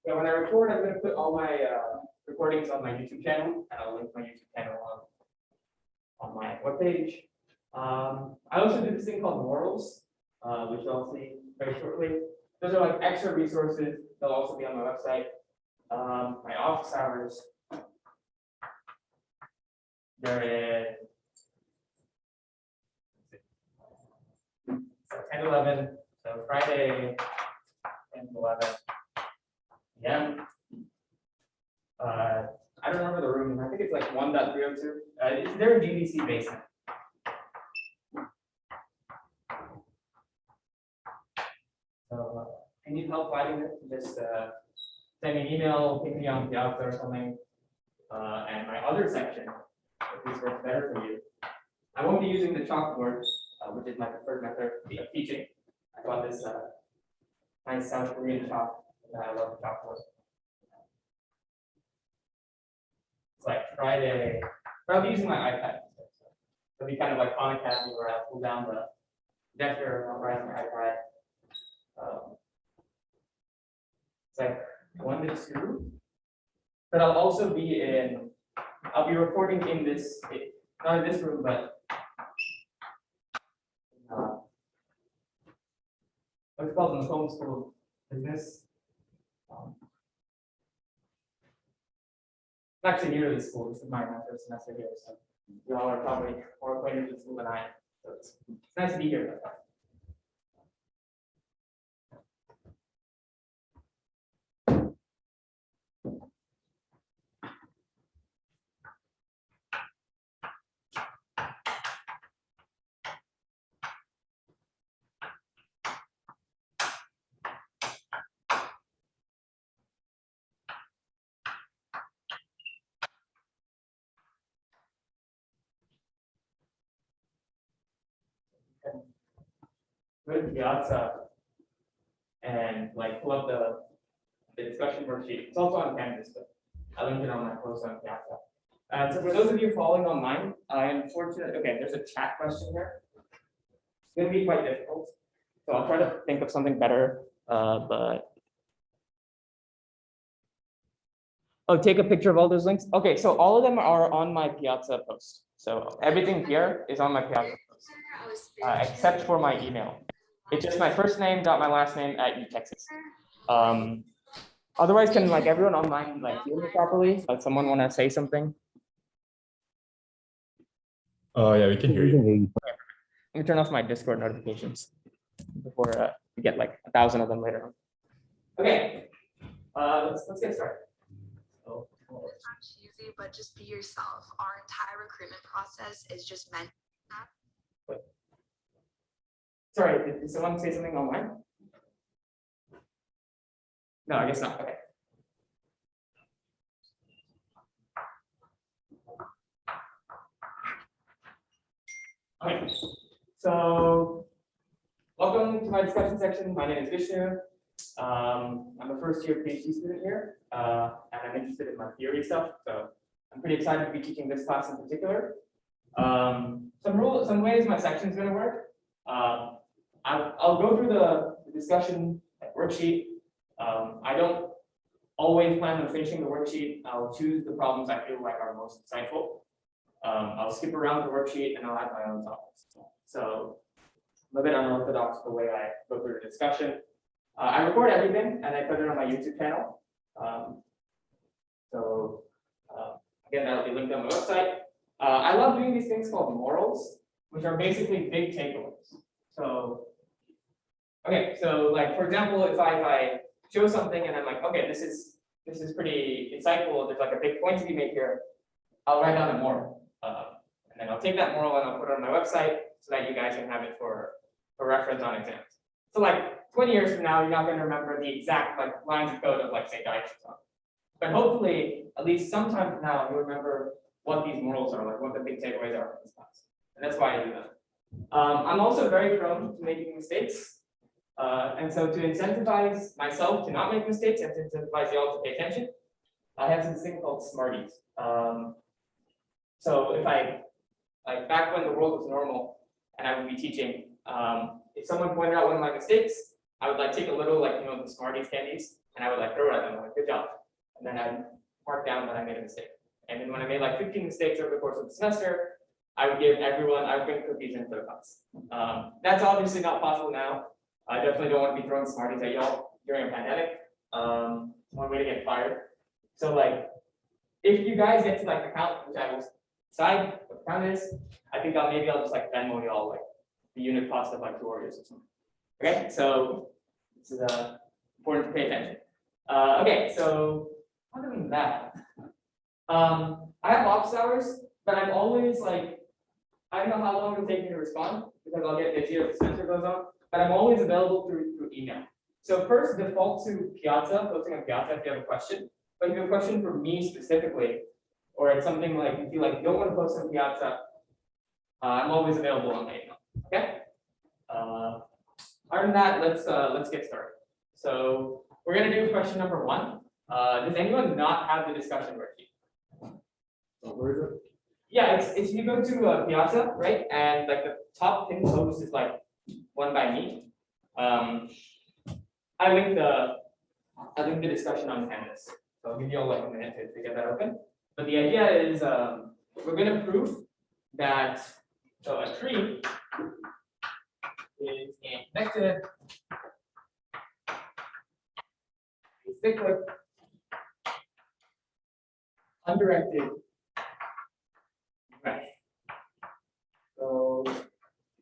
Yeah, when I record, I'm going to put all my recordings on my YouTube channel, and I'll link my YouTube channel on my webpage. I also do this thing called Morals, which I'll see very shortly. Those are like extra resources. They'll also be on my website. My office hours. They're in 10 11, so Friday 10 to 11 p.m. I don't remember the room. I think it's like 1.302. They're a GDC basement. So if you need help finding it, just send me an email, ping me on Piazza or something. And my other section, if this works better for you, I won't be using the chalkboard, which is my preferred method of teaching. I got this nice South Korean chalk, and I love the chalkboard. It's like Friday, but I'll be using my iPad. It'll be kind of like Khan Academy where I'll pull down the gesture and I'll write on my iPad. It's like 1 to 2. But I'll also be I'll be recording in this, not in this room, but what's called in the home school business. I'm actually new to the school. This is my first semester here, so you all are probably more acquainted with the school than I am. So it's nice to be here. Go to Piazza and like pull up the discussion worksheet. It's also on Canvas, but I linked it on my post on Piazza. So for those of you following online, I am fortunate. Okay, there's a chat question here. It's going to be quite difficult, so I'll try to think of something better. But oh, take a picture of all those links. Okay, so all of them are on my Piazza post. So everything here is on my Piazza post, except for my email. It's just my first name dot my last name at UTexas. Otherwise, can like everyone online like hear me properly? Like someone want to say something? Oh yeah, we can hear you. Let me turn off my Discord notifications before we get like 1,000 of them later on. Okay, let's get started. Not cheesy, but just be yourself. Our entire recruitment process is just meant. Sorry, did someone say something online? No, I guess not. Okay. Okay. So, welcome to my discussion section. My name is Vishnu. I'm a first-year PhD student here, and I'm interested in my theory stuff. So, I'm pretty excited to be teaching this class in particular. Some ways my section is going to work. I'll go through the discussion worksheet. I don't always plan on finishing the worksheet. I'll choose the problems I feel like are most insightful. I'll skip around the worksheet and I'll add my own topics. So I'm a bit unorthodox the way I go through the discussion. I record everything and I put it on my YouTube channel. Again, that'll be linked on my website. I love doing these things called morals, which are basically big takeaways. So, okay, so like for example, if I show something and I'm like, okay, this is pretty insightful. There's like a big point to be made here. I'll write down a moral, and then I'll take that moral and I'll put it on my website so that you guys can have it for reference on exams. So like 20 years from now, you're not going to remember the exact like lines of code of like say diagram, but hopefully at least sometime from now you remember what these morals are, like what the big takeaways are from this class, and that's why I do that. I'm also very prone to making mistakes. And so to incentivize myself to not make mistakes and to incentivize you all to pay attention, I have this thing called Smarties. So if like back when the world was normal and I would be teaching, if someone pointed out one of my mistakes, I would like take a little like, the Smarties candies and I would like throw it at them like, good job, and then I'd mark down that I made a mistake. And then when I made like 15 mistakes over the course of the semester, I would bring cookies into the class. That's obviously not possible now. I definitely don't want to be throwing Smarties at y'all during a pandemic. One way to get fired. So like, if you guys get to like the count, which I will decide what the count is, I think maybe I'll just like Venmo y'all like the unit cost of like 2 Oreos or something. Okay, so this is important to pay attention. Okay, so other than that, I have office hours, but I'm always like, I don't know how long it'll take me to respond because I'll get busier as the semester goes on, but I'm always available through email. So first, default to Piazza, posting on Piazza if you have a question. But if you have a question for me specifically, or it's something like you feel like you don't want to post on Piazza, I'm always available on my email. Okay. Other than that, let's get started. So we're gonna do question number 1. Does anyone not have the discussion worksheet? Where is it? Yeah, it's you go to Piazza, right? And like the top pin post is like one by me. I linked the discussion on Canvas. So I'll give you all like a minute to get that open. But the idea is we're going to prove that a tree is a connected cyclic undirected graph. So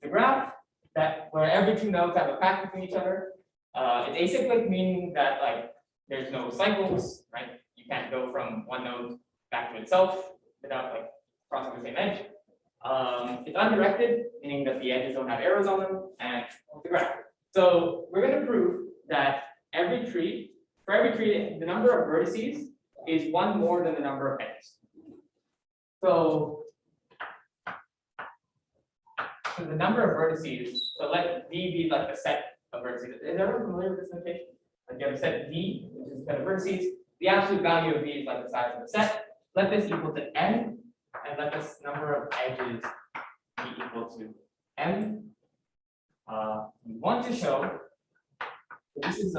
the graph that where every 2 nodes have a path between each other. It's acyclic, meaning that like there's no cycles, right? You can't go from one node back to itself without like crossing the same edge. It's undirected, meaning that the edges don't have arrows on them, and the graph. So we're going to prove that for every tree, the number of vertices is 1 more than the number of edges. So the number of vertices, so let V be like the set of vertices. Is everyone familiar with this notation? Like you have a set V, which is a set of vertices. The absolute value of V is like the size of the set. Let this equal to N, and let this number of edges be equal to M. We want to show, so this is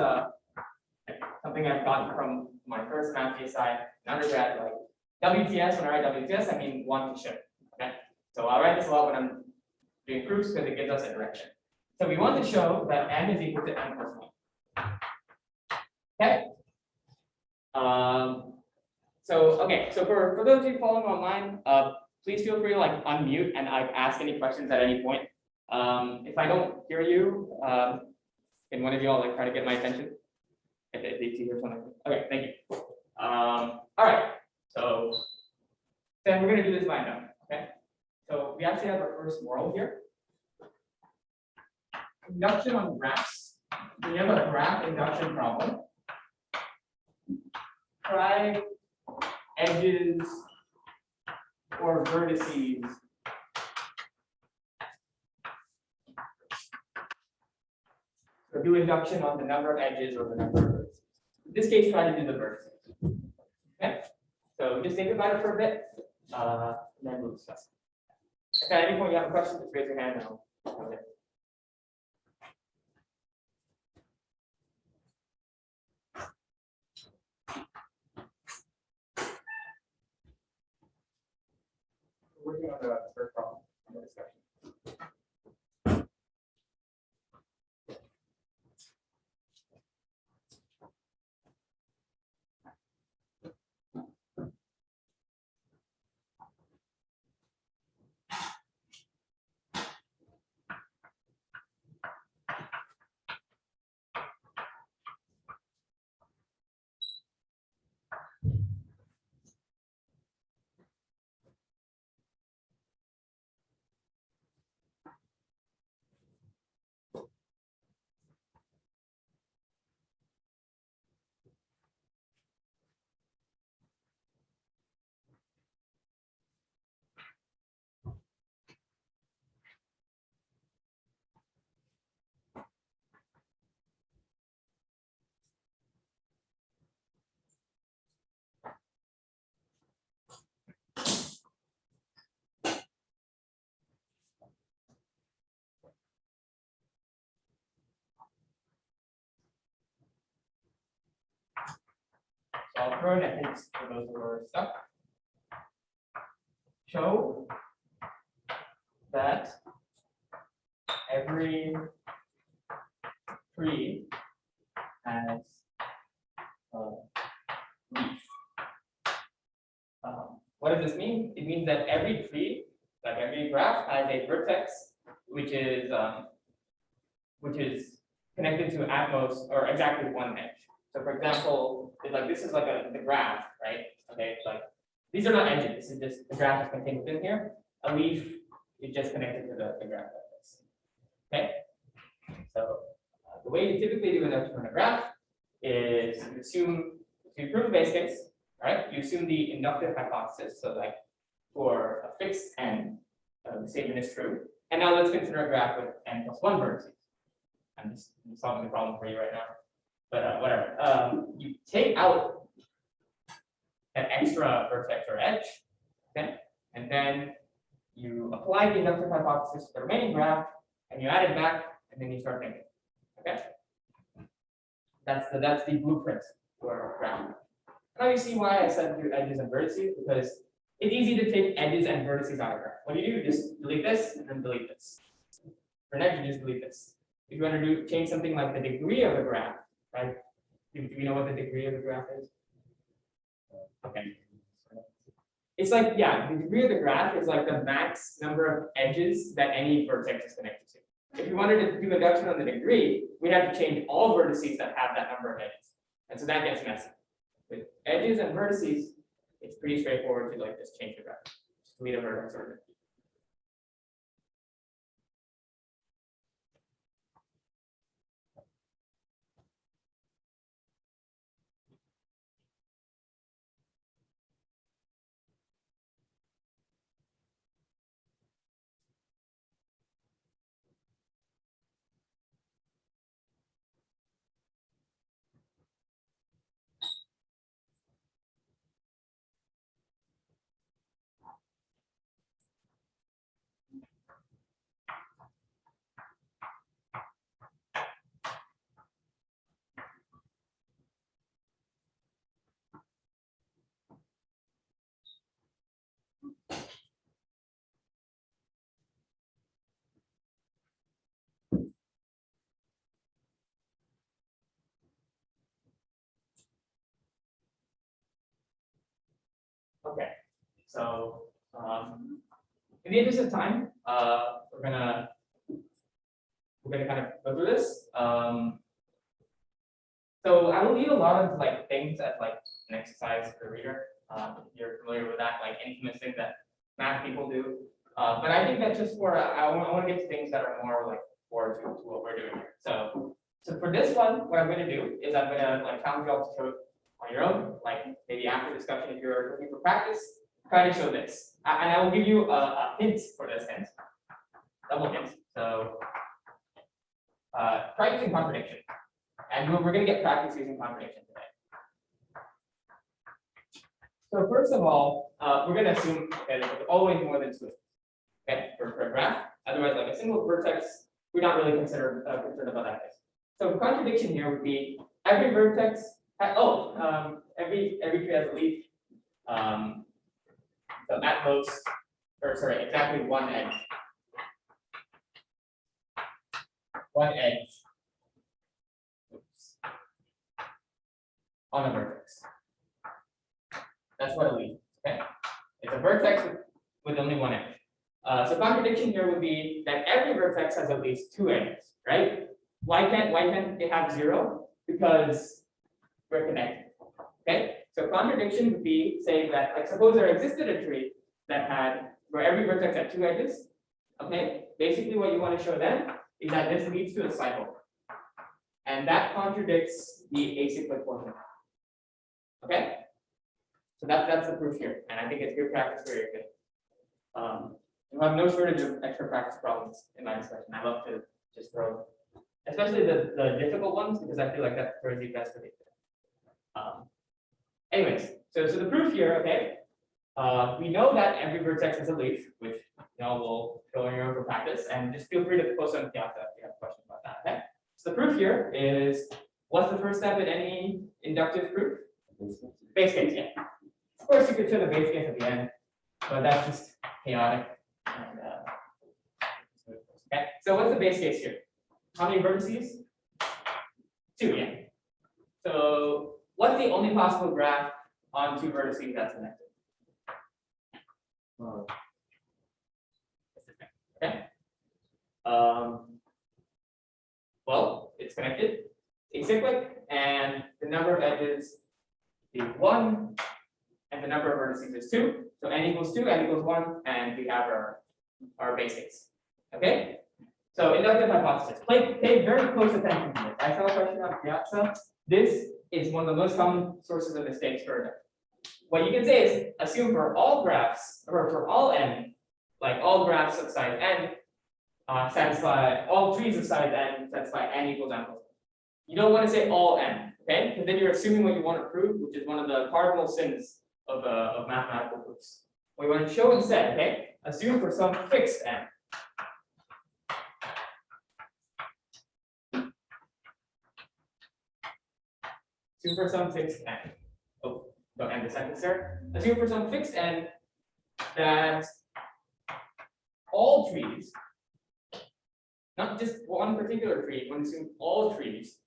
something I've gotten from my first math PSI in undergrad, like WTS, when I write WTS, I mean want to show. Okay. So I'll write this a lot when I'm doing proofs because it gives us a direction. So we want to show that n is equal to n plus 1. Okay. So for those of you following online, please feel free to like unmute and ask any questions at any point. If I don't hear you, can one of you all like try to get my attention? If you hear something. Okay, thank you. All right. So then we're gonna do this by note. Okay. So we actually have our first moral here. Induction on graphs. When you have a graph induction problem, try edges or vertices so do induction on the number of edges or the number of vertices. In this case, try to do the vertices. Okay, so just think about it for a bit, and then we'll discuss. If at any point you have a question, just raise your hand and I'll come in. We're working on the first problem in the discussion. I'll throw in a hint for those who are stuck. Show that every tree has a leaf. What does this mean? It means that every tree, like every graph, has a vertex which is connected to at most or exactly one edge. So for example, like this is like the graph, right? Okay, like these are not edges. This is just the graph is contained within here. A leaf is just connected to the graph like this. Okay, so the way you typically do induction on a graph is you assume, to prove the base case, right? You assume the inductive hypothesis. So like for a fixed n, the statement is true. And now let's consider a graph with n plus 1 vertices. I'm just solving the problem for you right now. But whatever. You take out an extra vertex or edge, okay? And then you apply the inductive hypothesis to the remaining graph, and you add it back, and then you start thinking. Okay? That's the blueprint for a graph. Now you see why I said do edges and vertices, because it's easy to take edges and vertices out of a graph. What do? You just delete this and then delete this. For an edge, you just delete this. If you want to change something like the degree of a graph, right? Do we know what the degree of the graph is? Okay. It's like, yeah, the degree of the graph is like the max number of edges that any vertex is connected to. If you wanted to do induction on the degree, we'd have to change all vertices that have that number of edges. And so that gets messy. With edges and vertices, it's pretty straightforward to like just change the graph. Just delete a vertex or okay. So in the interest of time, we're gonna kind of go through this. So I will leave a lot of like things as like an exercise for the reader. You're familiar with that, like infamous things that math people do. But I think that's just for I want to get to things that are more like forward to what we're doing here. So for this one, what I'm going to do is I'm going to like challenge you all to show it on your own, like maybe after discussion if you're looking for practice. Try to show this, and I will give you a hint for this hint, double hint. So try using contradiction, and we're going to get practice using contradiction today. So first of all, we're going to assume okay, there's always more than two. Okay, for a graph. Otherwise, like a single vertex, we're not really concerned about that case. So contradiction here would be every vertex. Every tree has a leaf. So at most, or sorry, exactly one edge. One edge. Oops. On a vertex. That's what a leaf is, okay? It's a vertex with only one edge. So contradiction here would be that every vertex has at least two edges, right? Why can't it have zero? Because we're connected. Okay? So contradiction would be saying that, like, suppose there existed a tree that had where every vertex had two edges. Okay, basically what you want to show then is that this leads to a cycle. And that contradicts the acyclic portion. Okay? So that's the proof here. And I think it's good practice for your kid. You'll have no shortage of extra practice problems in my discussion. I love to just throw, especially the difficult ones, because I feel like that throws you best of it. Anyways, so the proof here, okay, we know that every vertex has a leaf, which we'll show in your own for practice, and just feel free to post on the piazza if you have questions about that. Okay. So the proof here is what's the first step in any inductive proof? Base case, yeah. Of course, you could show the base case at the end, but that's just chaotic. And, okay, so what's the base case here? How many vertices? 2, yeah. So what's the only possible graph on 2 vertices that's connected? Okay. Well, it's connected, acyclic, and the number of edges is 1, and the number of vertices is 2. So n equals 2, n equals 1, and we have our base case. Okay? So inductive hypothesis. Pay very close attention to this. I saw a question on Piazza. This is one of the most common sources of mistakes for inductive. What you can say is assume for all graphs, or for all n, like all graphs of size n, satisfy all trees of size n, satisfy n equals n plus 1. You don't want to say all n, okay? Because then you're assuming what you want to prove, which is one of the cardinal sins of mathematical proofs. What you want to show instead, okay? Assume for some fixed n. Assume for some fixed n. Oh, don't end the sentence there. Assume for some fixed n that all trees, not just one particular tree, when assume all trees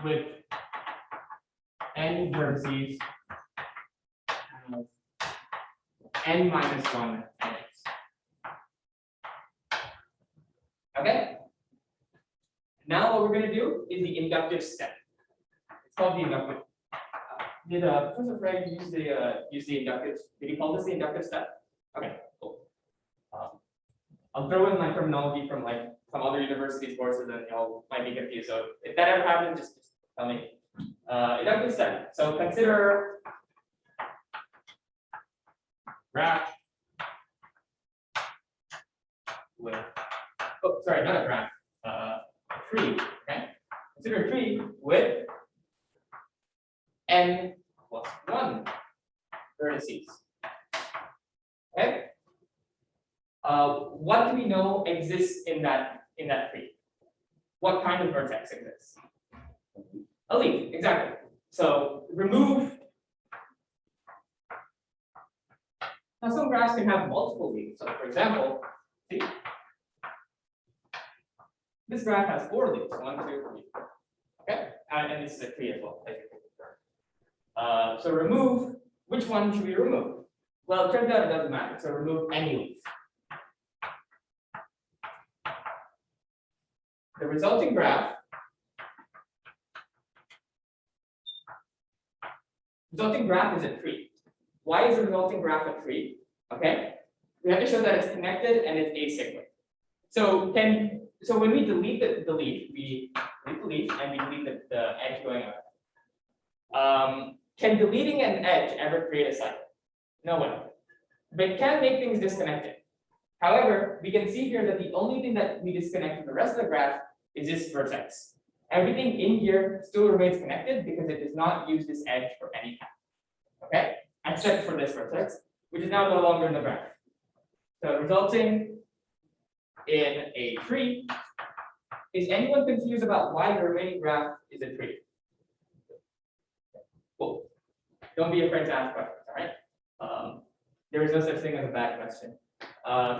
with n vertices have n minus 1 edges. Okay? Now what we're going to do is the inductive step. It's called the inductive. Did Professor Frank use the inductive? Did he call this the inductive step? Okay, cool. I'll throw in my terminology from like some other universities courses, and y'all might be confused. So if that ever happens, just tell me. Inductive step. So consider graph with. Oh, sorry, not a graph. A tree. Okay. Consider a tree with n plus 1 vertices. Okay. What do we know exists in that tree? What kind of vertex exists? A leaf, exactly. So remove. Now some graphs can have multiple leaves. So for example, see, this graph has 4 leaves. 1, 2, 3. Okay, and this is a tree as well. So remove. Which one should we remove? Well, it turns out it doesn't matter. So remove any leaf. The resulting graph is a tree. Why is the resulting graph a tree? Okay, we have to show that it's connected and it's acyclic. So when we delete the leaf, we delete the leaf and we delete the edge going up. Can deleting an edge ever create a cycle? No way. But it can make things disconnected. However, we can see here that the only thing that we disconnect from the rest of the graph is this vertex. Everything in here still remains connected because it does not use this edge for any path. Okay? Except for this vertex, which is now no longer in the graph. So resulting in a tree. Is anyone confused about why the remaining graph is a tree? Cool. Don't be afraid to ask questions, all right? There is no such thing as a bad question.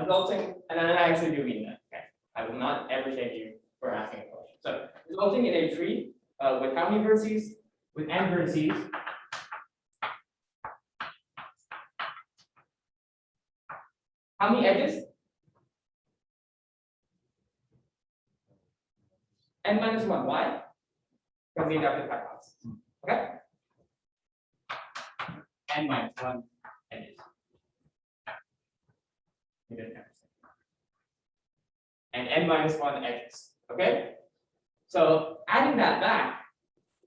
Resulting, and I actually do mean that. Okay, I will not ever shame you for asking a question. So, resulting in a tree with how many vertices? With n vertices. How many edges? N minus 1. Why? Because the inductive hypothesis. Okay? N minus 1 edges. You didn't understand. And n minus 1 edges. Okay? So adding that back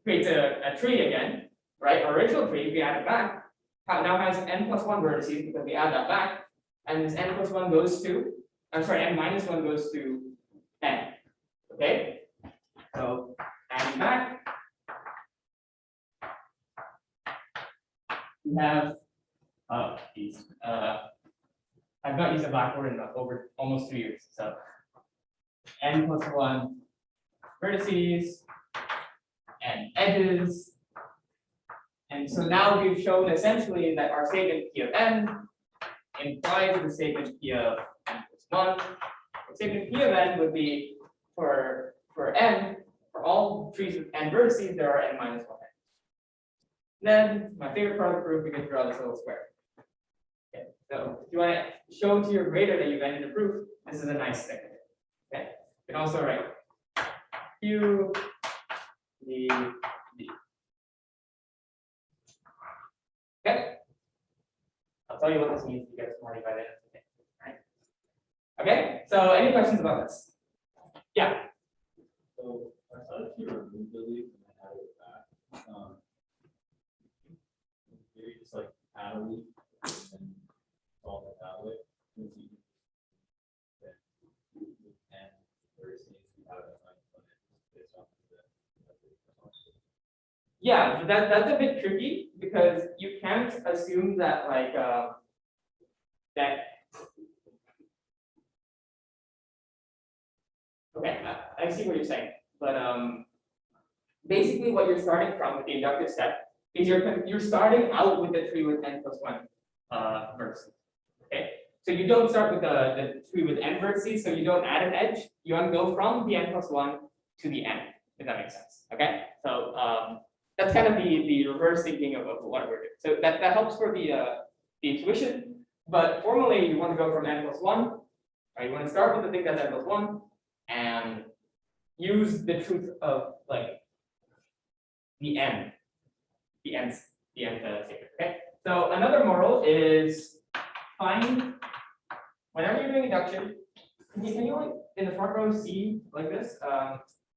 creates a tree again, right? Our original tree, we add it back, now has n plus 1 vertices because we add that back. And this n plus 1 goes to, I'm sorry, n minus 1 goes to n. Okay? So adding back, we have these. I've not used a blackboard in over almost 2 years. So n plus 1 vertices and edges. And so now we've shown essentially that our statement P of n implies the statement P of n plus 1. The statement P of n would be for n, for all trees with n vertices, there are n minus 1 edges. Then my favorite part of the proof, we can draw this little square. Okay, so if you want to show to your grader that you've ended the proof, this is a nice thing. Okay, you can also write Q D D. Okay, I'll tell you what this means if you get smarty by the end of the day. Right? Okay, so any questions about this? Yeah. So I thought if you remove the leaf and then add it back, maybe just like add a leaf and solve it that way. Since you and there seems to be having like based off of the. Yeah, that's a bit tricky because you can't assume that like that. Okay, I see what you're saying, but basically what you're starting from with the inductive step is you're starting out with the tree with n plus 1 vertices. Okay, so you don't start with the tree with n vertices, so you don't add an edge. You want to go from the n plus 1 to the n, if that makes sense. Okay, so that's kind of the reverse thinking of what we're doing. So that helps for the intuition, but formally you want to go from n plus 1. Right, you want to start with the thing that's n plus 1 and use the truth of like the n, the nth statement. Okay, so another moral is find whenever you're doing induction. Can you like in the front row see like this? If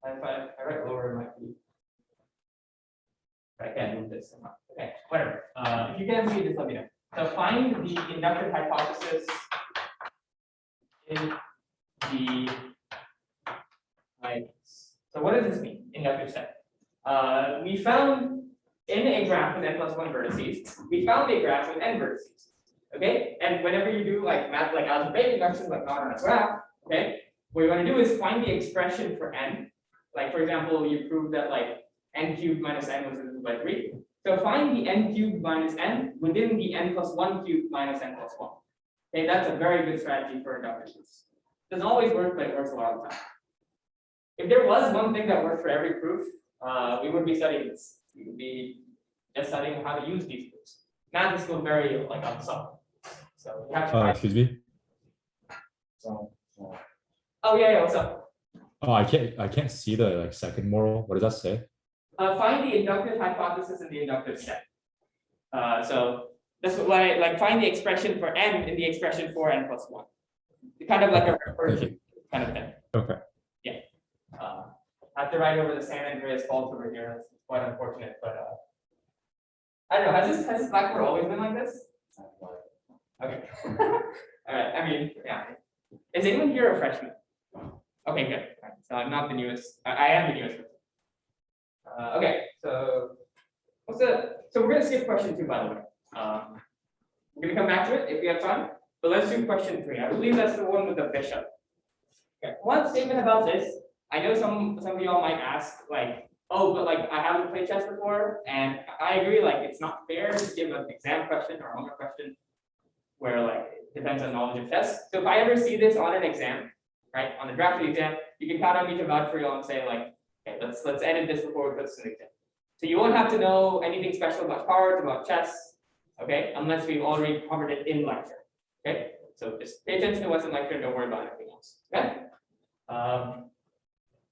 I write lower, it might be. I can't move this. Okay, whatever. If you can see, just let me know. So find the inductive hypothesis in the so what does this mean? Inductive step. We found in a graph with n plus 1 vertices, we found a graph with n vertices. Okay, and whenever you do like math, like algebraic induction, like not on a graph, okay, what you want to do is find the expression for n. Like for example, you proved that like n cubed minus n was divisible by 3. So find the n cubed minus n within the n plus 1 cubed minus n plus 1. Okay, that's a very good strategy for induction. Doesn't always work, but it works a lot of the time. If there was one thing that worked for every proof, we would be studying this. We would be just studying how to use these proofs. Math is still very like unsubtle. So you have to Excuse me. Oh yeah, what's up? Oh, I can't see the like second moral. What does that say? Find the inductive hypothesis in the inductive step. So that's what I like. Find the expression for n in the expression for n plus 1. Kind of like a recursion kind of thing. Okay. Yeah. I have to write over the San Andreas fault over here. That's quite unfortunate, but I don't know. Has this Blackboard always been like this? Okay. All right. I mean, yeah. Is anyone here a freshman? Okay, good. Right. So I'm not the newest. I am the newest. Okay. So so we're gonna skip question 2, by the way. We're gonna come back to it if we have time. But let's do question 3. I believe that's the one with the bishop. Okay. One statement about this. I know some of y'all might ask like, oh, but like I haven't played chess before, and I agree. Like it's not fair to give an exam question or a homework question where like it depends on knowledge of chess. So if I ever see this on an exam, right, on the draft of the exam, you can count on me to vouch for y'all and say like, okay, let's edit this before we put this in the exam. So you won't have to know anything special about cards, about chess, okay, unless we've already covered it in lecture. Okay, so just pay attention to what's in lecture and don't worry about anything else. Okay.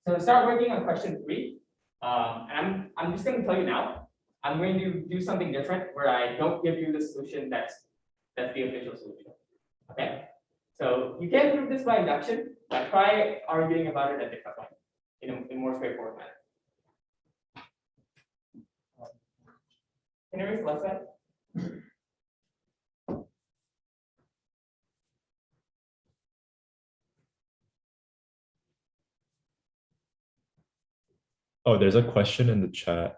So start working on question 3. And I'm just going to tell you now, I'm going to do something different where I don't give you the solution that's the official solution. Okay. So you can prove this by induction, but try arguing about it a different way, in a more straightforward manner. Can you raise the left side? Oh, there's a question in the chat.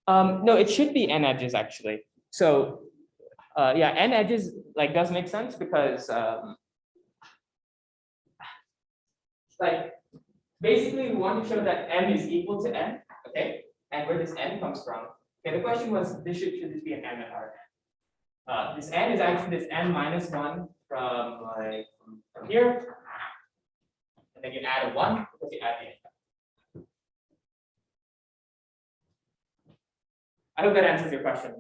No, it should be n edges actually. So, yeah, n edges like does make sense because like basically we want to show that m is equal to n, okay, and where this n comes from. Okay, the question was should this be an m and r? This n is actually this n minus one from like from here, and then you add a one because you add the n. I hope that answers your question.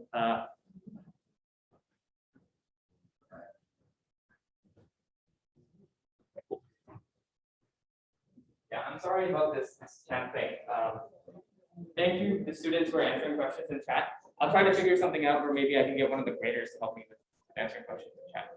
Yeah, I'm sorry about this chat thing. Thank you, the students, for answering questions in chat. I'll try to figure something out where maybe I can get one of the graders to help me with answering questions in chat.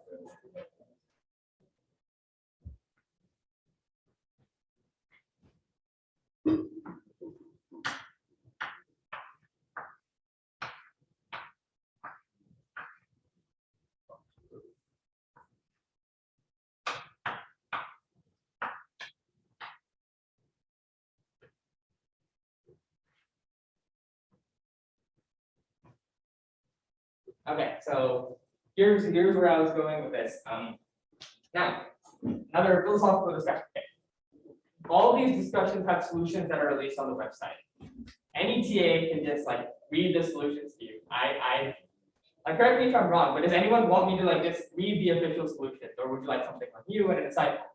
Okay, so here's where I was going with this. Now, another philosophical discussion. Okay. All these discussions have solutions that are released on the website. Any TA can just like read the solutions to you. Correct me if I'm wrong, but does anyone want me to like just read the official solutions, or would you like something like you and an insightful?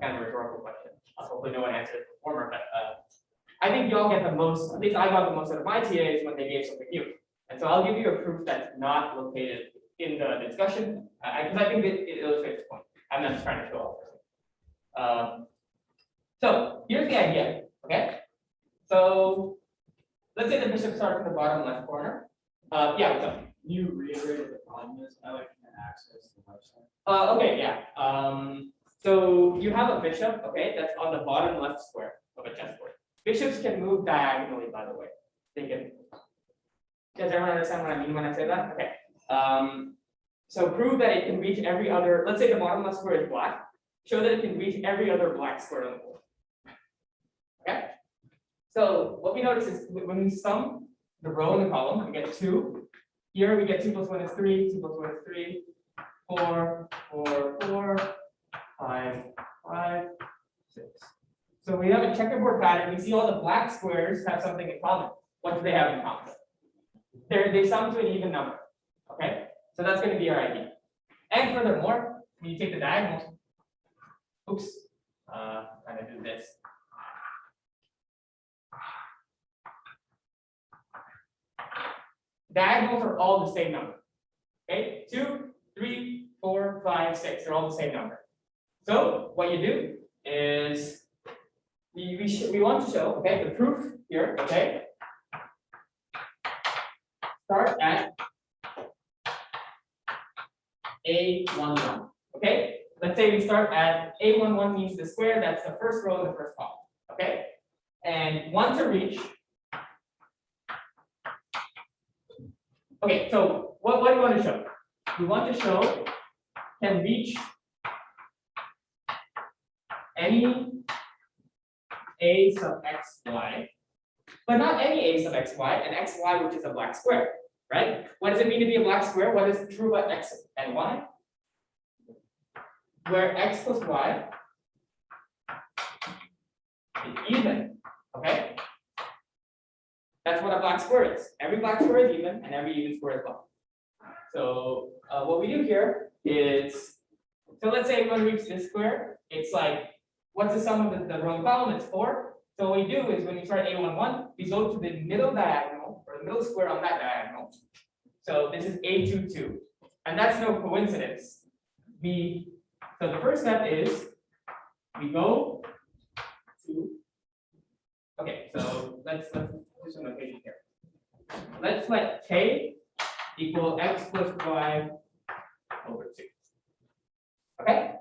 Kind of a rhetorical question. Hopefully no one answered it before, but I think y'all get the most, at least I got the most out of my TAs when they gave something new. And so I'll give you a proof that's not located in the discussion, because I think it illustrates the point. I'm not just trying to show off. So here's the idea, okay? So let's say the bishop starts in the bottom left corner. Yeah, what's up? Can you reiterate what the problem is? I like to access the website. Okay, yeah. So you have a bishop, okay, that's on the bottom left square of a chessboard. Bishops can move diagonally, by the way. They can. Does everyone understand what I mean when I say that? Okay. So prove that it can reach every other, let's say the bottom left square is black. Show that it can reach every other black square on the board. Okay. So what we notice is when we sum the row and the column, we get 2. Here we get 2 plus 1 is 3, 2 plus 1 is 3, 4, 4, 4, 5, 5, 6. So we have a checkerboard pattern. We see all the black squares have something in common. What do they have in common? They sum to an even number. Okay, so that's going to be our idea. And furthermore, when you take the diagonals, oops, I'm going to do this. Diagonals are all the same number. Okay, 2, 3, 4, 5, 6. They're all the same number. So what you do is we want to show, okay, the proof here, okay. Start at A11. Okay, let's say we start at A11 means the square, that's the first row in the first column. Okay, and 1 to reach. Okay, so what do you want to show? We want to show can reach any A sub xy, but not any A sub xy, an xy which is a black square, right? What does it mean to be a black square? What is true about x and y? Where x plus y is even, okay? That's what a black square is. Every black square is even, and every even square is black. So what we do here is, so let's say we want to reach this square. It's like, what's the sum of the row and column? It's 4. So what we do is when we start A11, we go to the middle diagonal, or the middle square on that diagonal. So this is A22. And that's no coincidence. So the first step is we go to, okay, so let's do some notation here. Let's let K equal x plus y over 2. Okay?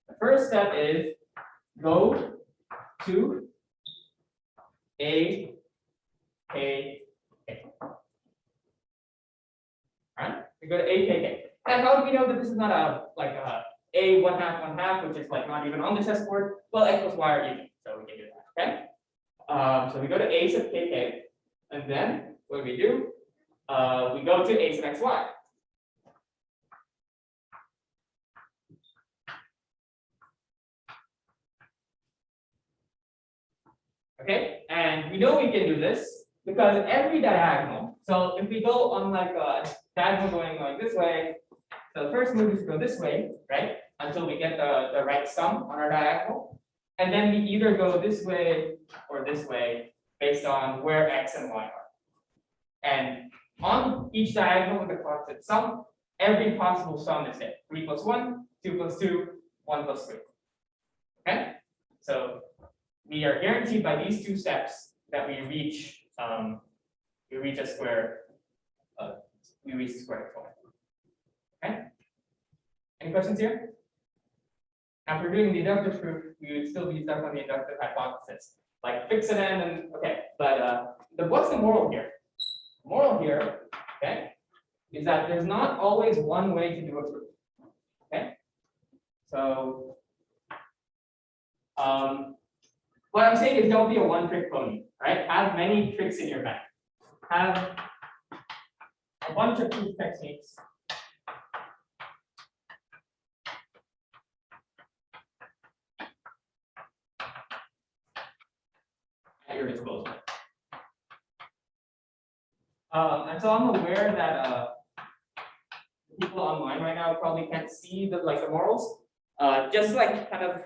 The first step is go to A, K, K. Alright, we go to A, K, K. And how do we know that this is not a like A 1/2, 1/2, which is like not even on the chessboard? Well, x plus y are even, so we can do that. Okay. So we go to a sub kk, and then what do? We go to a sub xy. Okay, and we know we can do this because every diagonal. So if we go on like a diagonal going like this way, so the first move is to go this way, right? Until we get the right sum on our diagonal. And then we either go this way or this way based on where x and y are. And on each diagonal with the constant sum, every possible sum is hit. 3 plus 1, 2 plus 2, 1 plus 3. Okay? So we are guaranteed by these two steps that we reach a square, we reach the square of 4. Okay? Any questions here? After doing the inductive proof, we would still be stuck on the inductive hypothesis. Like fix it in and okay, but what's the moral here? The moral here, okay, is that there's not always one way to do a proof. Okay? So what I'm saying is don't be a one-trick pony, right? Have many tricks in your bag. Have a bunch of proof techniques. At your disposal. And so I'm aware that people online right now probably can't see the morals. Just like kind of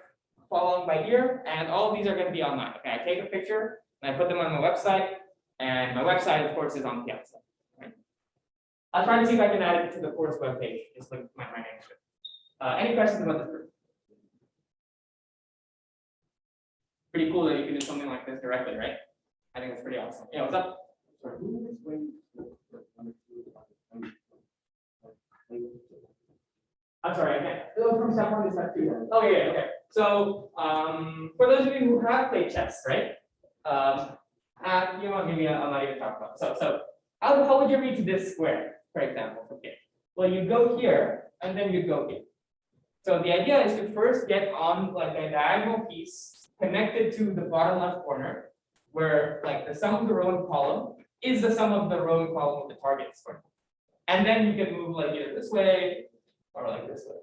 follow by ear, and all of these are going to be online. Okay, I take a picture and I put them on my website, and my website, of course, is on Piazza. Right? I'll try to see if I can add it to the course webpage, just like my manuscript. Any questions about this group? Pretty cool that you can do something like this directly, right? I think it's pretty awesome. Yeah, what's up? I'm sorry, I can't. Oh, from step 1 to step 2. Oh, yeah, okay. So, for those of you who have played chess, right? You know, maybe I'm not even talking about. So how would you reach this square, for example? Okay. Well, you go here, and then you go here. So the idea is to first get on like a diagonal piece connected to the bottom left corner, where like the sum of the row and column is the sum of the row and column of the target square. And then you can move like either this way or like this way.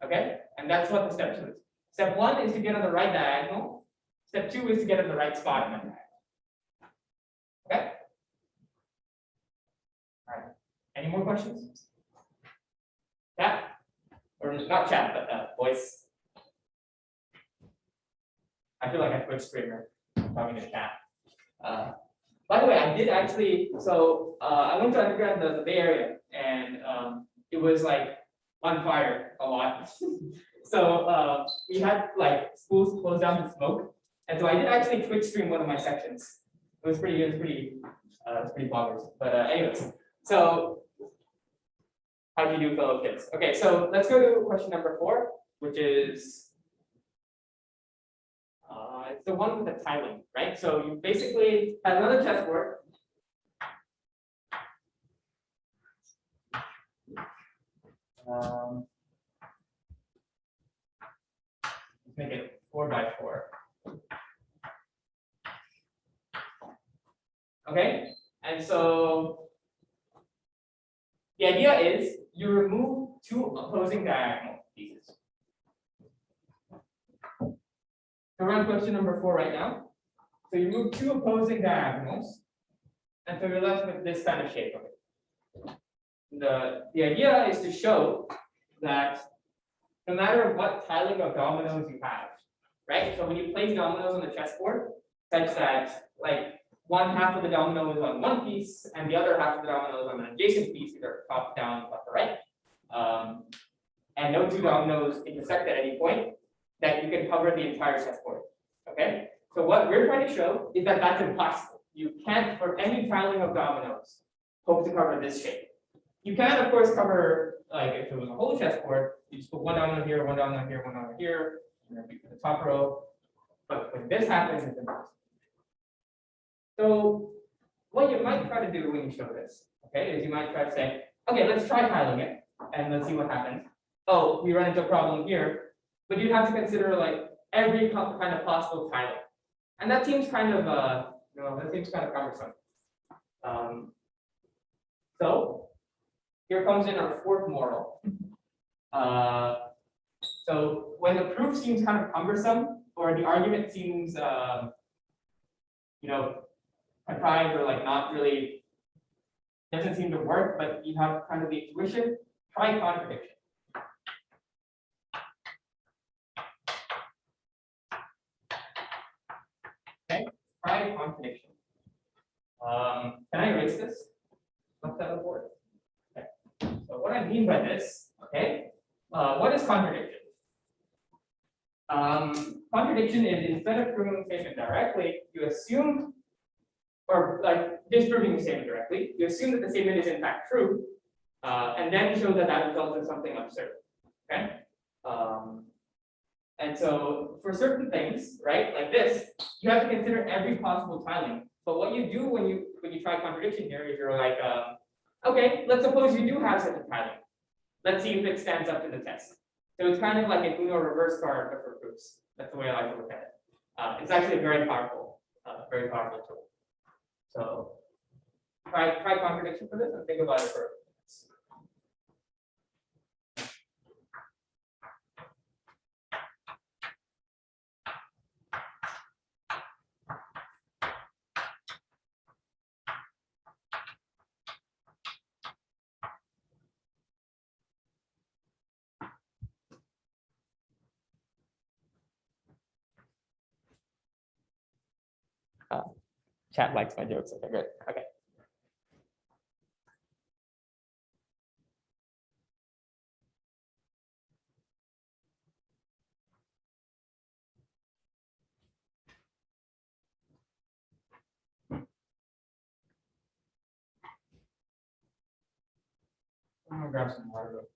Okay? And that's what the step 2 is. Step 1 is to get on the right diagonal. Step 2 is to get on the right spot in that diagonal. Okay? All right. Any more questions? Chat? Or not chat, but voice. I feel like I Twitch streamer talking to chat. By the way, I did actually, so I went to undergrad in the Bay Area, and it was like on fire a lot. So we had like schools closed down to smoke, and so I did actually Twitch stream one of my sections. It was pretty bonkers. But anyways, so how do you do, fellow kids? Okay, so let's go to question number 4, which is it's the one with the tiling, right? So you basically have another chessboard. Let's make it 4 by 4. Okay, and so the idea is you remove 2 opposing diagonal pieces. So we're on question number 4 right now. So you move 2 opposing diagonals, and so you're left with this kind of shape of it. The idea is to show that no matter what tiling of dominoes you have, right? So when you place dominoes on the chessboard, such that like one half of the domino is on one piece and the other half of the domino is on an adjacent piece, either top, down, left, or right, and no 2 dominoes intersect at any point, that you can cover the entire chessboard. Okay? So what we're trying to show is that that's impossible. You can't, for any tiling of dominoes, hope to cover this shape. You can, of course, cover, like if it was a whole chessboard, you just put one domino here, one domino here, one domino here, and then the top row. But when this happens, it's impossible. So what you might try to do when you show this, okay, is you might try to say, okay, let's try tiling it, and let's see what happens. Oh, we run into a problem here, but you have to consider like every kind of possible tiling. And that seems kind of cumbersome. So here comes in our fourth moral. So when the proof seems kind of cumbersome, or the argument seems, contrived or like not really, doesn't seem to work, but you have kind of the intuition, try contradiction. Okay, try contradiction. Can I erase this? What's that report? Okay. So what I mean by this, okay, what is contradiction? Contradiction is instead of proving the statement directly, you assume, or like disproving the statement directly, you assume that the statement is in fact true, and then show that that results in something absurd. Okay. And so for certain things, right, like this, you have to consider every possible tiling. But what you do when you try contradiction here is you're like, okay, let's suppose you do have such a tiling. Let's see if it stands up to the test. So it's kind of like an Uno reverse card, but for proofs. That's the way I like to look at it. It's actually a very powerful tool. So try contradiction for this and think about it for. Chat likes my jokes. Okay, good. Okay. I'm gonna grab some water real quick.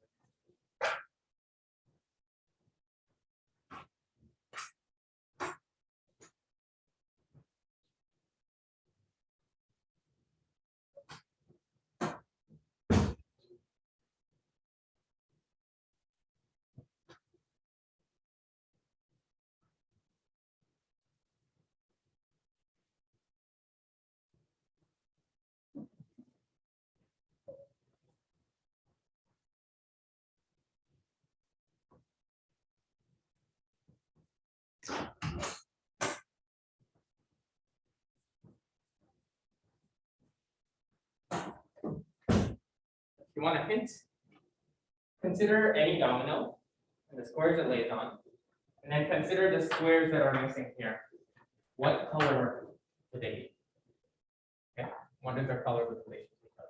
You want a hint? Consider any domino and the squares it lays on, and then consider the squares that are missing here. What color do they be? Okay. What is their color with relation to each other?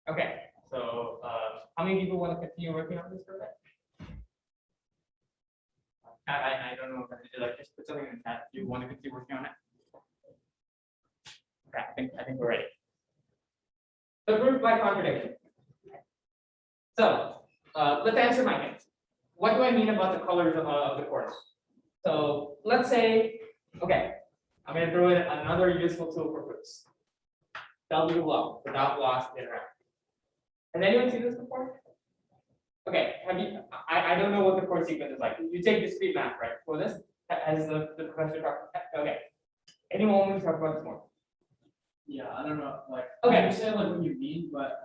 Okay, so how many people want to continue working on this project? I don't know if I did, like just put something in the chat. Do you want to continue working on it? Okay, I think we're ready. The proof by contradiction. So let's answer my hint. What do I mean about the colors of the chords? So let's say, okay, I'm going to throw in another useful tool for proofs. W low without loss interact. Has anyone seen this before? Okay, have you? I don't know what the chord sequence is like. You take discrete math, right? For this, has the professor talked? Okay. Anyone want to talk about this more? Yeah, I don't know, like, Okay. I understand like what you mean, but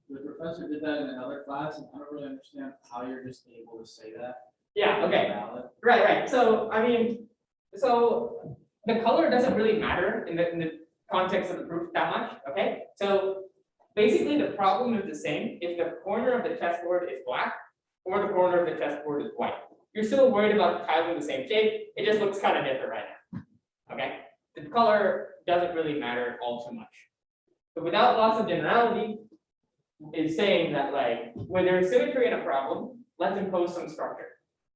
the professor did that in another class, and I don't really understand how you're just able to say that. Yeah. Okay. Valid. Right. So I mean, so the color doesn't really matter in the context of the proof that much. Okay. So basically the problem is the same if the corner of the chessboard is black or the corner of the chessboard is white. You're still worried about tiling the same shape, it just looks kind of different right now. Okay, the color doesn't really matter all too much. But without loss of generality is saying that like when there's symmetry in a problem, let's impose some structure.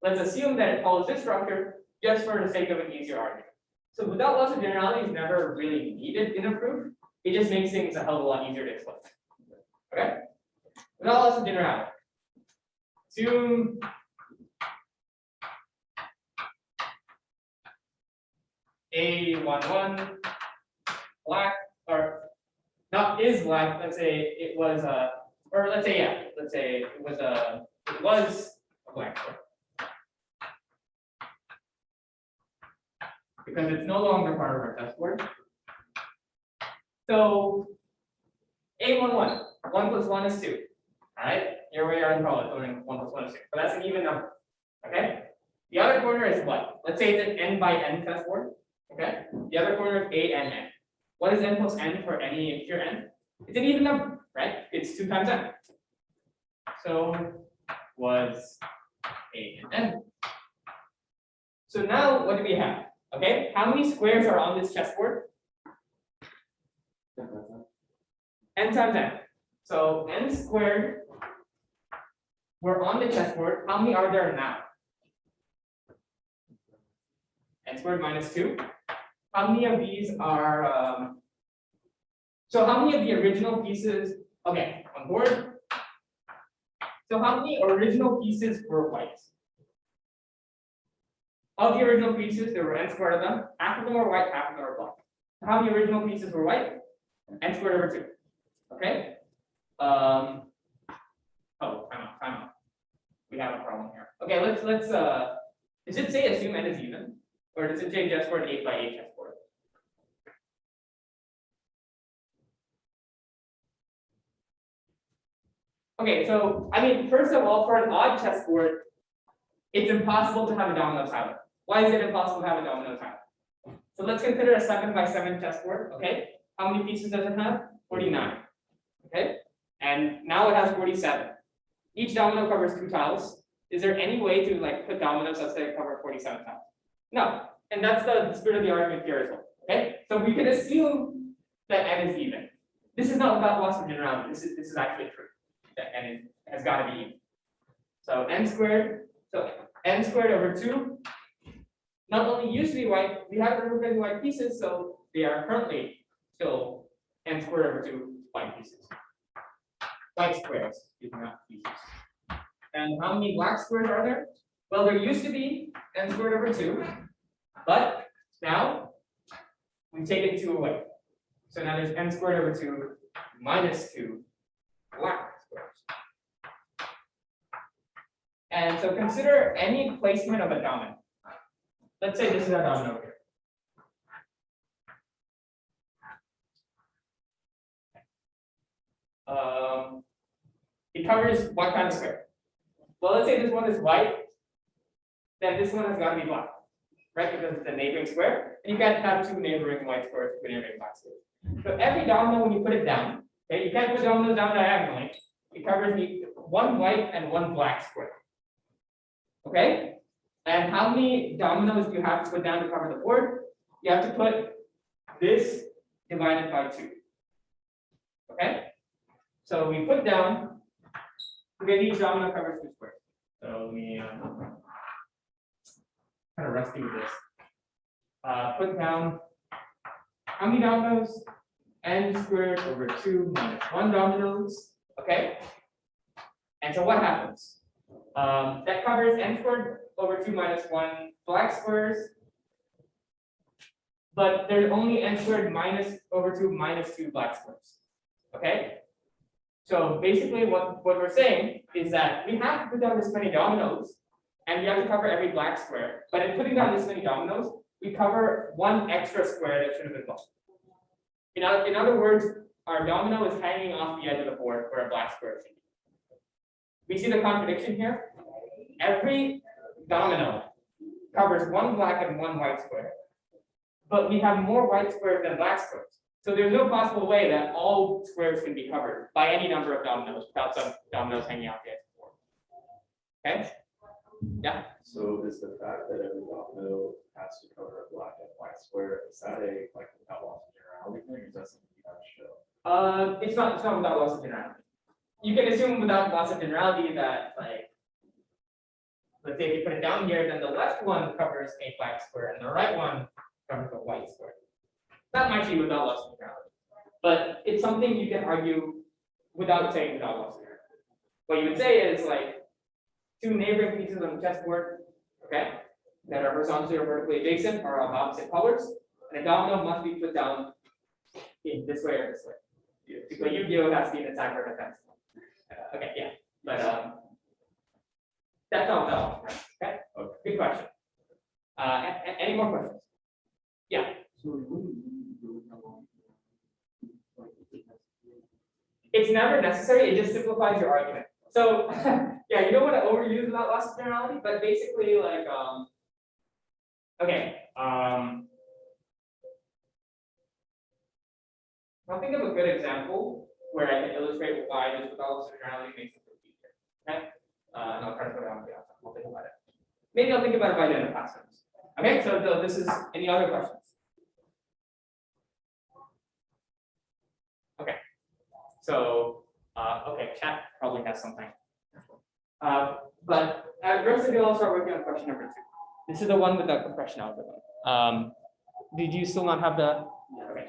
Let's assume that it follows this structure just for the sake of an easier argument. So without loss of generality is never really needed in a proof. It just makes things a hell of a lot easier to explain. Okay? Without loss of generality. Assume A11 black or not is black, let's say it was or let's say yeah, let's say it was a black square. Because it's no longer part of our chessboard. So A11, 1 plus 1 is 2. Alright, here we are in college learning 1 plus 1 is 2. So that's an even number. Okay? The other corner is what? Let's say it's an n by n chessboard. Okay? The other corner is a and n. What is n plus n for any integer n? It's an even number, right? It's 2 times n. So was a and n. So now what do we have? Okay, how many squares are on this chessboard? N times n. So n squared were on the chessboard. How many are there now? N squared minus 2. How many of these are so how many of the original pieces? Okay, on board. So how many original pieces were white? Of the original pieces, there were n squared of them. Half of them were white, half of them were black. How many original pieces were white? N squared over 2. Okay. Oh, time out. We have a problem here. Okay, let's does it say assume n is even? Or does it say just for an 8 by 8 chessboard? Okay, so I mean, first of all, for an odd chessboard, it's impossible to have a domino tile. Why is it impossible to have a domino tile? So let's consider a 7 by 7 chessboard. Okay, how many pieces does it have? 49. Okay, and now it has 47. Each domino covers 2 tiles. Is there any way to like put dominoes such that it cover 47 tiles? No, and that's the spirit of the argument here as well. Okay, so we can assume that n is even. This is not about loss of generality. This is actually true. That n has got to be even. So n squared. So n squared over 2. Not only used to be white, we haven't removed any white pieces, so they are currently still n squared over 2 white pieces. White squares, not pieces. And how many black squares are there? Well, there used to be n squared over 2, but now we take it 2 away. So now there's n squared over 2 minus 2 black squares. And so consider any placement of a domino. Let's say this is a domino here. It covers what kind of square? Well, let's say this one is white, then this one has got to be black, right? Because it's a neighboring square, and you can't have 2 neighboring white squares with neighboring black squares. So every domino, when you put it down, okay, you can't put dominoes down diagonally. It covers the 1 white and 1 black square. Okay? And how many dominoes do you have to put down to cover the board? You have to put this divided by 2. Okay? So we put down, okay, each domino covers 2 squares. So let me kind of rusty with this. Put down how many dominoes? N squared over 2 minus 1 dominoes. Okay? And so what happens? That covers n squared over 2 minus 1 black squares. But there's only n squared minus over 2 minus 2 black squares. Okay? So basically what we're saying is that we have to put down this many dominoes and we have to cover every black square. But in putting down this many dominoes, we cover 1 extra square that should have been blocked. In other words, our domino is hanging off the edge of the board where a black square should be. We see the contradiction here. Every domino covers 1 black and 1 white square, but we have more white squares than black squares. So there's no possible way that all squares can be covered by any number of dominoes without some dominoes hanging out the edge of the board. Okay? Yeah. So is the fact that every domino has to cover a black and white square, is that a like without loss of generality thing, or is that something you have to show? It's not without loss of generality. You can assume without loss of generality that, like, let's say if you put it down here, then the left one covers a black square and the right one covers a white square. That might be without loss of generality, but it's something you can argue without saying without loss of generality. What you would say is like two neighboring pieces on the chessboard, okay, that are horizontally or vertically adjacent are of opposite colors, and a domino must be put down in this way or this way. Yeah, But Yu-Gi-Oh has been attack or defense. Okay, yeah, but that's not without. Okay, good question. Any more questions? Yeah. It's never necessary, it just simplifies your argument. So yeah, you don't want to overuse without loss of generality, but basically like okay. I'll think of a good example where I can illustrate why this without loss of generality makes it look easier. Okay? And I'll try to put it on the outside. I'll think about it. Maybe I'll think about it by the end of class notes. Okay, so this is any other questions? Okay. So okay, chat probably has something. But at rest of you, I'll start working on question number 2. This is the one with the compression algorithm. Did you still not have the? Okay.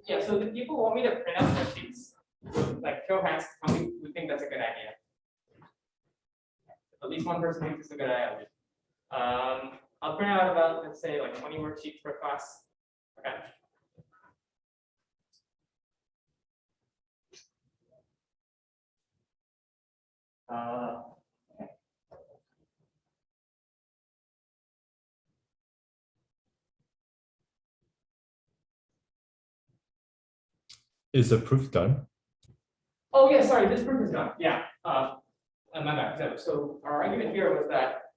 Yeah, so the people want me to print out the sheets. So, like, show hands, how many would think that's a good idea? At least one person thinks it's a good idea. I'll print out about, let's say, like 20 worksheets per class. Okay. Okay. Is the proof done? Oh yeah, sorry, this proof is done. Yeah. My bad. So our argument here was that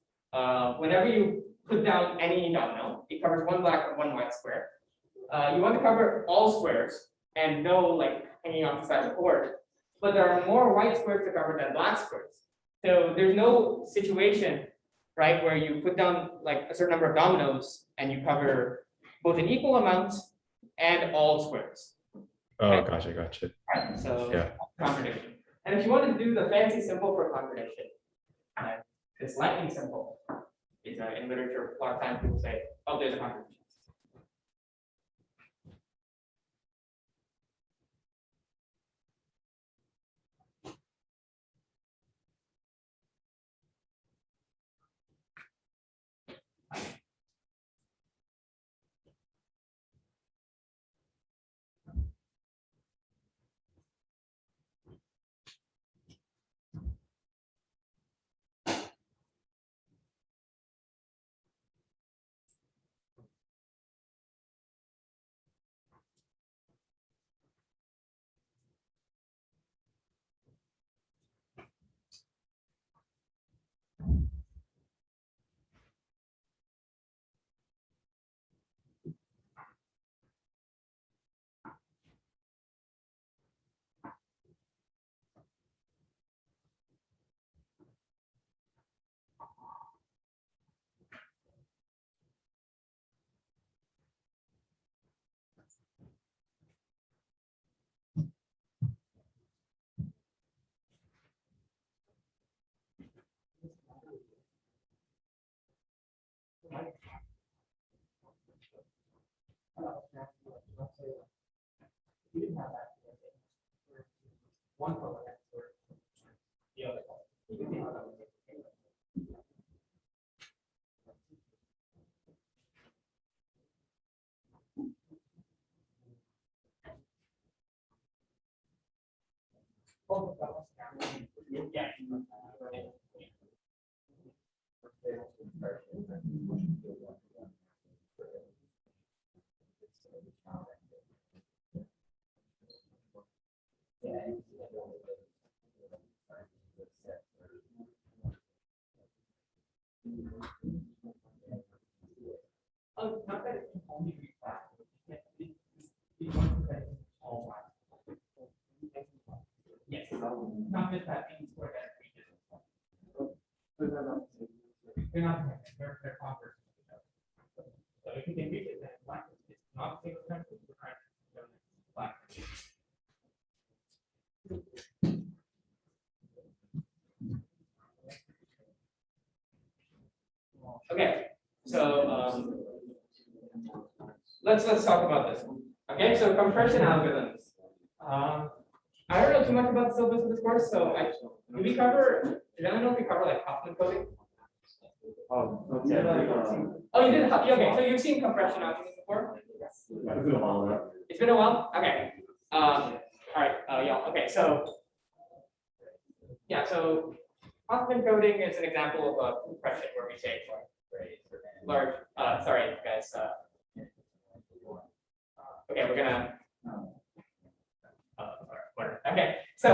whenever you put down any domino, it covers one black and one white square. You want to cover all squares and no like hanging off the side of the board, but there are more white squares to cover than black squares. So there's no situation, right, where you put down like a certain number of dominoes and you cover both an equal amount and all squares. Oh, Okay. gotcha. Right, so Yeah. contradiction. And if you want to do the fancy symbol for contradiction, this lightning symbol is in literature, a lot of times people say, oh, there's a contradiction. You didn't have that. One color or the other color. You can see how that would make it. Yeah. Oh, not that it can only be flat. It wants to be all flat. Yes, not just that any square that reaches. They're not, they're converse. So if you can reach it, then black, it's not single term, it's black. Okay, so let's talk about this. Okay, so compression algorithms. I don't know too much about the syllabus of this course, so did we cover? Did anyone know if we cover like Huffman coding? Oh, Oh, you did. Okay, so you've seen compression algorithms before? It's been a while. Okay. All right. Yeah. Okay. So yeah. So Huffman coding is an example of a compression where we take large. Sorry, guys. Okay, we're gonna. Okay. So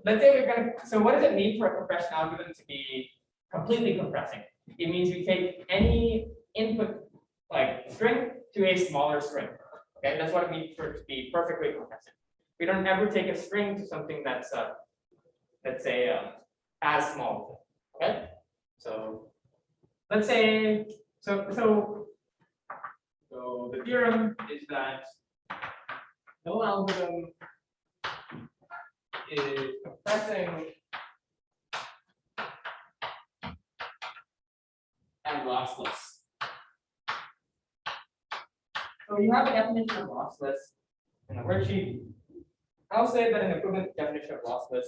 let's say we're gonna. So what does it mean for a compression algorithm to be completely compressing? It means we take any input like string to a smaller string. Okay, that's what it means for it to be perfectly compressive. We don't ever take a string to something that's let's say as small. Okay, so let's say so the theorem is that no algorithm is compressing and lossless. So you have a definition of lossless in the worksheet. I'll say that an equivalent definition of lossless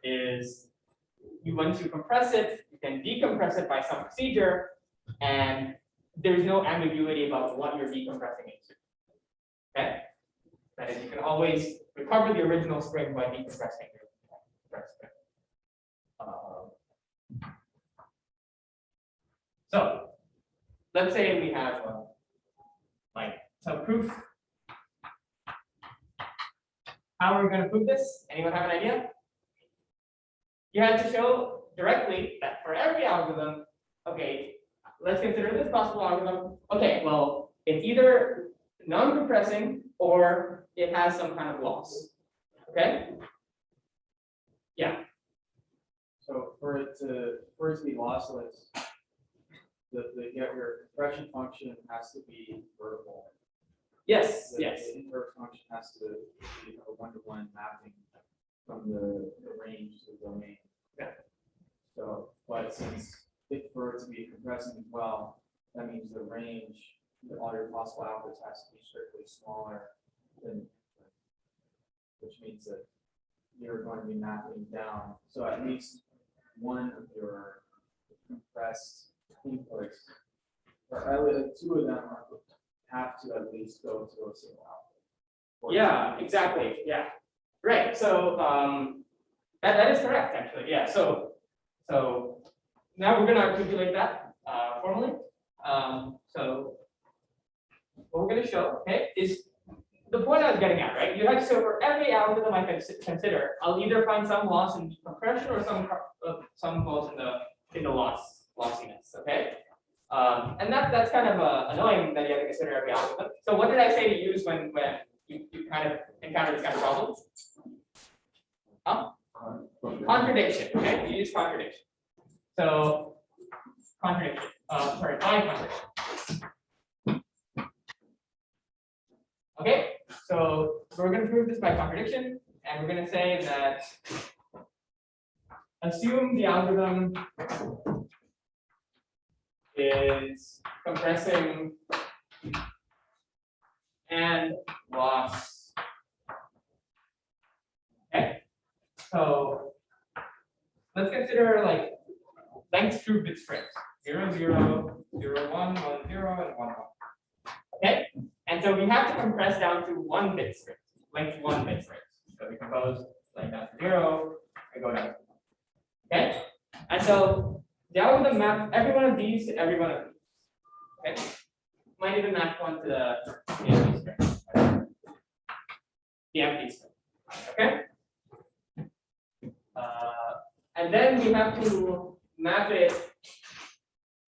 is you want to compress it, you can decompress it by some procedure, and there's no ambiguity about what you're decompressing into. Okay? That is, you can always recover the original string by decompressing your compressed string. So let's say we have like some proof. How are we going to prove this? Anyone have an idea? You had to show directly that for every algorithm, okay, let's consider this possible algorithm. Okay, well, it's either non-compressing or it has some kind of loss. Okay? Yeah. So for it to be lossless, your compression function has to be vertical. Yes, The yes. inverse function has to be a one-to-one mapping from the range to the domain. Yeah. So, but since for it to be compressing as well, that means the range, all your possible outputs has to be strictly smaller than, which means that you're going to be mapping down. So at least one of your compressed inputs, or at least two of them have to at least go to a single output. Yeah, exactly. Yeah. Right. So that is correct, actually. Yeah. So now we're going to articulate that formally. So what we're going to show, okay, is the point I was getting at, right? You have to show for every algorithm I can consider, I'll either find some loss in compression or some loss in the lossiness. Okay. And that's kind of annoying that you have to consider every algorithm. So what did I say to use when you kind of encounter this kind of problem? Contradiction. Okay, you use contradiction. So contradiction. Sorry, by contradiction. Okay, so we're going to prove this by contradiction, and we're going to say that assume the algorithm is compressing and loss. Okay, so let's consider like length true bit strings 0, 0, 0, 1, 1, 0, and 1, 1. Okay, and so we have to compress down to 1 bit string, length 1 bit strings. So we compose like down to 0 and go down to 1. Okay, and so the algorithm maps every one of these to every one of these. Okay, might even map one to the empty string. The empty string. Okay. And then we have to map it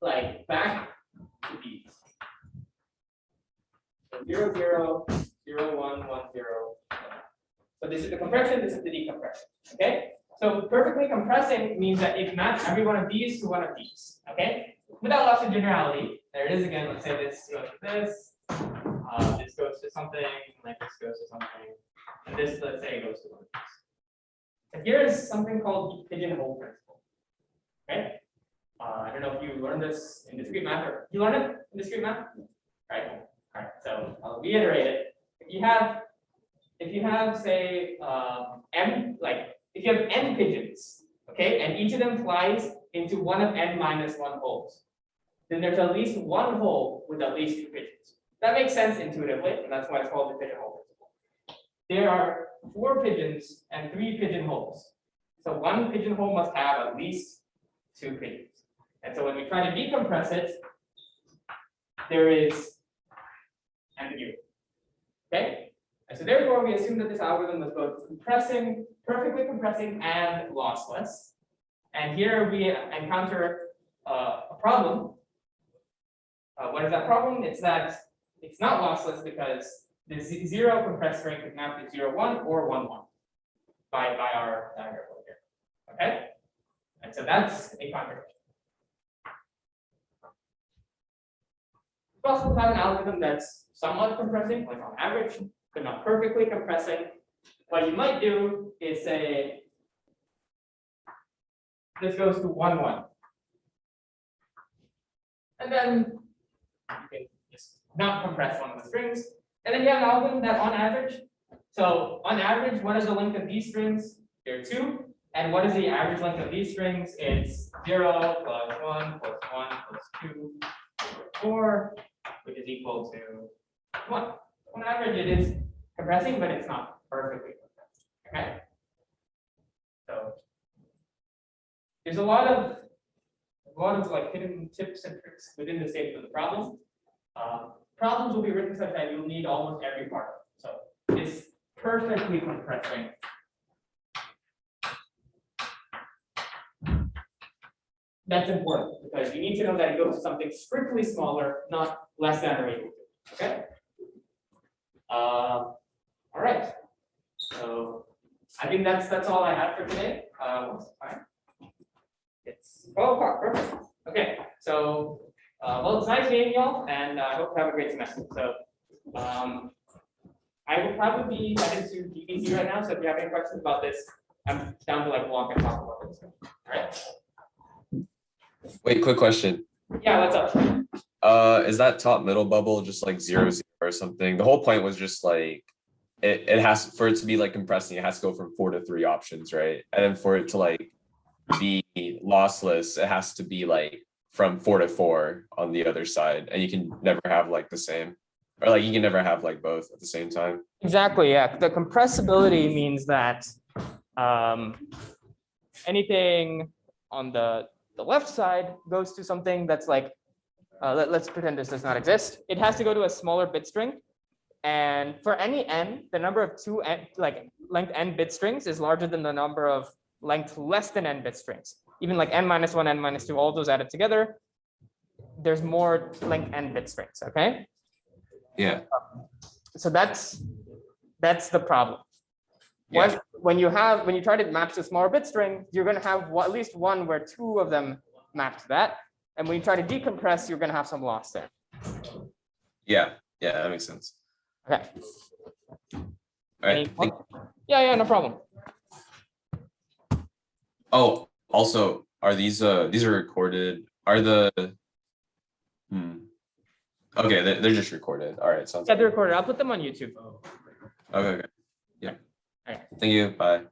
like back to these. So 0, 0, 0, 1, 1, 0. So this is the compression, this is the decompression. Okay. So perfectly compressing means that it maps every one of these to one of these. Okay. Without loss of generality, there it is again. Let's say this goes to this. This goes to something, like this goes to something, and this, let's say, goes to one of these. And here is something called the pigeonhole principle. Okay. I don't know if you learned this in discrete math, or you learned it in discrete math, right? All right. So I'll reiterate it. If you have say if you have n pigeons, okay, and each of them flies into one of n minus 1 holes, then there's at least one hole with at least 2 pigeons. That makes sense intuitively, and that's why it's called the pigeonhole principle. There are 4 pigeons and 3 pigeonholes. So one pigeonhole must have at least 2 pigeons. And so when we try to decompress it, there is ambiguity. Okay? And so therefore we assume that this algorithm was both compressing, perfectly compressing, and lossless. And here we encounter a problem. What is that problem? It's that it's not lossless because the 0 compressed string is mapped to 0, 1 or 1, 1 by our diagram over here. Okay? And so that's a contradiction. We also have an algorithm that's somewhat compressing, like on average, but not perfectly compressing. What you might do is say this goes to 1, 1. And then you can just not compress one of the strings. And then you have an algorithm that on average, so on average, what is the length of these strings? They're 2. And what is the average length of these strings? It's 0 plus 1 plus 1 plus 2 over 4, which is equal to 1. On average, it is compressing, but it's not perfectly compressed. Okay. So there's a lot of like hidden tips and tricks within the statement of the problem. Problems will be written such that you'll need almost every part of it. So it's perfectly compressing. That's important because you need to know that it goes to something strictly smaller, not less than or equal to. Okay. All right. So I think that's all I have for today. What's the time? It's 12 o'clock. Perfect. Okay. So well, it's nice meeting y'all, and I hope you have a great semester. So I will probably be headed to DBC right now. So if you have any questions about this, I'm down to like walk and talk about this. All right. Wait, quick question. Yeah, what's up? Is that top middle bubble just like 0, 0 or something? The whole point was just like it has for it to be like compressing, it has to go from 4 to 3 options, right? And then for it to like be lossless, it has to be like from 4 to 4 on the other side, and you can never have like the same, or like you can never have like both at the same time. Exactly. Yeah. The compressibility means that anything on the left side goes to something that's like, let's pretend this does not exist. It has to go to a smaller bit string. And for any n, the number of length n bit strings is larger than the number of length less than n bit strings. Even like n minus 1, n minus 2, all those added together, there's more length n bit strings. Okay. Yeah. So that's the problem. Yeah. When you try to map to a smaller bit string, you're going to have at least one where 2 of them map to that. And when you try to decompress, you're going to have some loss there. Yeah. Yeah, that makes sense. Okay. All right. Yeah, no problem. Oh, also, are these are recorded? Are the okay, they're just recorded. All right, sounds Yeah, they're good. recorded. I'll put them on YouTube. Okay. Yeah. Okay. Thank you. Bye.